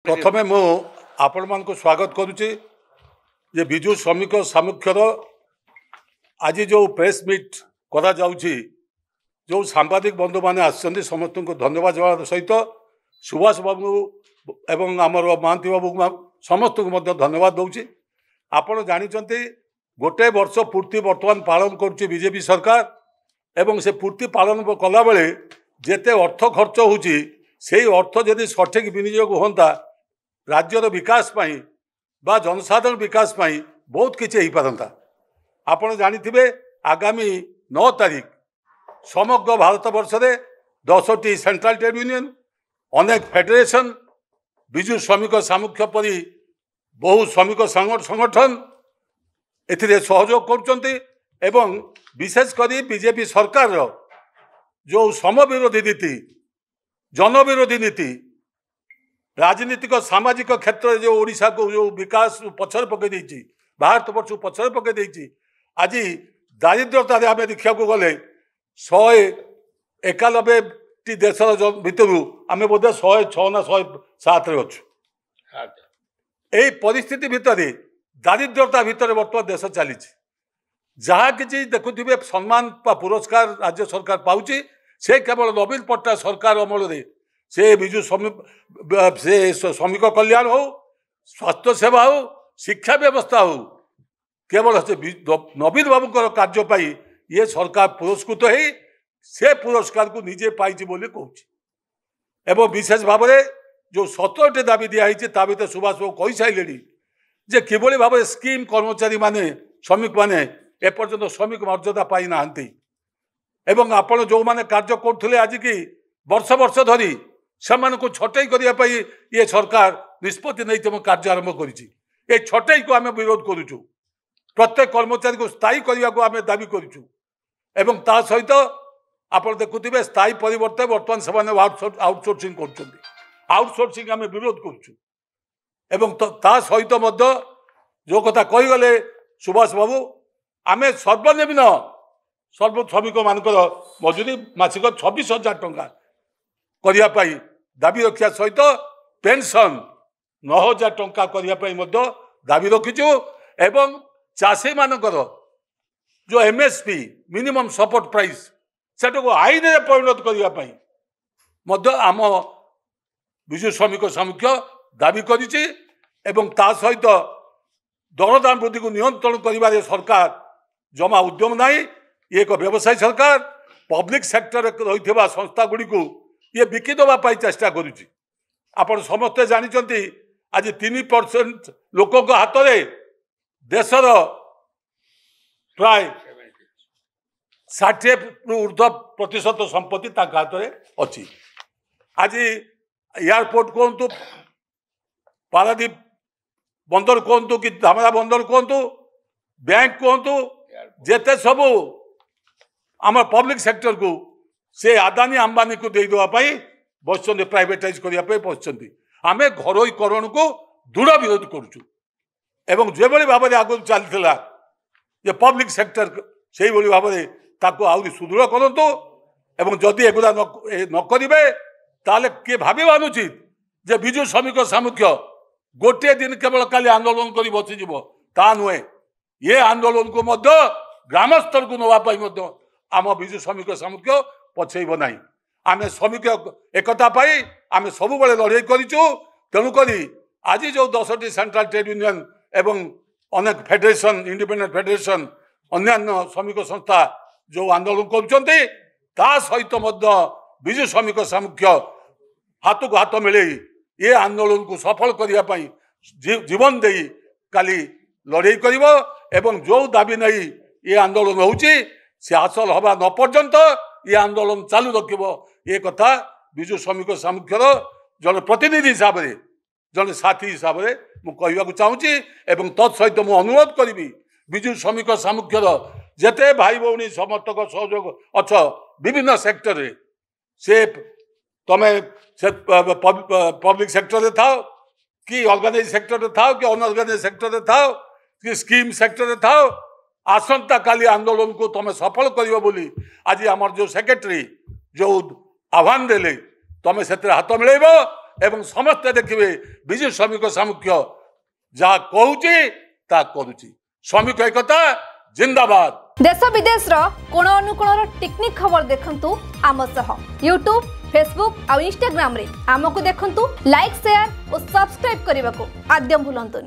प्रथमे मु आपण मान को स्वागत करुच्ची जे विजु श्रमिक सामुख्यर आज जो प्रेस मीट करा जाउची जो सांबादिक बंधु मैंने आसछन्ती समस्त को धन्यवाद जवाब सहित सुभाष बाबू एवं आमर महांती बाबू समस्त को मध्य धन्यवाद दउची। आपण जानिचन्ती गोटे वर्ष पूर्ति वर्तमान पालन करुच्ची बीजेपी सरकार एवं से पूर्ति पालन कला बेले जेते अर्थ खर्च होची से अर्थ जदि सठिक विनियोग होता राज्यर विकास पाई बा जनसाधारण विकास पाई बहुत किसी हो पारंता। आपण जानिथिबे आगामी 9 तारीख समग्र भारत वर्ष रे 10टी सेंट्रल ट्रेड यूनियन अनेक फेडरेशन विजु श्रमिक सामुख्य परी बहु श्रमिक संगठन एथिरे सहयोग करुचंती एवं विशेष करी बीजेपी सरकार जो श्रम विरोधी नीति जन विरोधी नीति राजनीतिक सामाजिक क्षेत्र में जो ओडिशा को जो विकास पछर पकई देछि भारत वर्ष पछर पकई देछि आज दारिद्रता आम देखा गले 191 टी देश भितर आम बोधे 106 ना 107 अच्छु। यही परिस्थिति भितर दारिद्रता भितर बर्तमान देश चली जहाँ कि देखुवे सम्मान पुरस्कार राज्य सरकार पाउची से केवल नवीन पट्टनायक सरकार अमल से विजु श्रमिक कल्याण हो स्वास्थ्य सेवा हो शिक्षा व्यवस्था हो केवल से नवीन बाबूर कार्य पाई ये सरकार पुरस्कृत हो से पुरस्कार को निजे पाई बोली कहूँ एवं विशेष भाव में जो 17टी दाबी दिखाई भर सुभाष बाबू कही सारे जे किभली भाव में स्कीम कर्मचारी माने श्रमिक माने एपर्यंत श्रमिक मर्यादा पाई ना एवं आपण जो माने कार्य करते आज की वर्ष वर्ष धरी से छटई करने ये सरकार निष्पत्ति नहीं कार्य आरंभ कर छटई को आम विरोध करुचु प्रत्येक कर्मचारी को स्थायी करने को आम दाबी करुचु एवं ता सहित आप देखुवे स्थायी परिवर्तन बर्तमान से आउटसोर्सिंग आउटसोर्सिंग आम विरोध करुचु एवं ता सहित जो कथा कहीगले सुभाष बाबू आम सर्वनिम्न सर्व श्रमिक मानकर मजूरी मासिक 26,000 टंका करने दाबी रखा सहित पेंशन 9,000 टंका करने दाबी रखीचु एवं चाषी मानकर जो एमएसपी मिनिमम सपोर्ट प्राइस से आईन में परिणत करने आम विजु श्रमिक सामुख्य दाबी करिछि एवं ता सहित दरदाम वृद्धि को नियंत्रण करिबारे सरकार जमा उद्यम नहीं ये एक व्यवसायी सरकार पब्लिक सेक्टर रही संस्था गुड़ी को ये बिकी दवाई चेष्टा करुच्ची। आपण समस्ते जानिचंती आज 3% लोकों हाथ में देशर प्राय 60 ऊर्ध्व प्रतिशत संपत्ति हाथ में अच्छी। आज एयरपोर्ट कहतु पारादीप बंदर कहतु कि धामरा बंदर कहतु बैंक कहतु जेते सबू आम पब्लिक सेक्टर को से आदानी अंबानी को दे देवाई बस प्राइवेटाइज करने बसुँच आम घरोईकरण को दृढ़ विरोध करुचु एवं जो भाव में आगु चलता जे पब्लिक सेक्टर से भाव में ताको आहरी सुदृढ़ करतु एवं जदि एगुला न करेंगे ताले किए भाव अनुचित जे विजु श्रमिक सामुख्य गोटे दिन केवल काली आंदोलन कर बसीज ता नुहे ये आंदोलन को ग्राम स्तर को नापी आम विजु श्रमिक सामुख्य पछेब ना आम श्रमिक एकता पाई आम सब लड़ाई करूँ तेणुक आज जो 10टी सेंट्रल ट्रेड यूनियन एवं अनेक फेडरेशन इंडिपेंडेंट फेडरेशन अन्य श्रमिक संस्था जो आंदोलन कर सहित विजु श्रमिक सामुख्य हाथ को हाथ मिले ये आंदोलन को सफल करने जीवन दे काली लड़ाई कर जो दाबी नहीं ये आंदोलन होची से हासिल हवा न पर्यंत ये आंदोलन चालू रखिब ये कथा विजु श्रमिक सामुख्यर जन प्रतिनिधि हिसाब से जन साथी हिसाब से मुझे चाहूँगी एवं तत्सहित मु अनुरोध करी विजु श्रमिक सामुख्यर जेते भाई भौणी समर्थक सहयोग अच्छ विभिन्न सेक्टर से तमें से पब्लिक सेक्टर में था कि ऑर्गेनाइज सेक्टर में था कि अनऑर्गेनाइज सेक्टर में था कि स्कीम सेक्टर में था आसंता काली आंदोलन को तुम सफल कर बोली आज आमर जो सेक्रेटरी जो आह्वान देले तुम से हाथ मिलेब एवं समस्ते देखिए विजु श्रमिक सामुख्य जहाँ कहूची ता करुची श्रमिक एकता जिंदाबाद। देश विदेश कोण अनुकोण टेक्निक खबर देखंतु आम सह यूट्यूब फेसबुक और इंस्टाग्राम रे आमको देखंतु लाइक शेयर और सब्सक्राइब करने को आद्यम भूलंतुनि।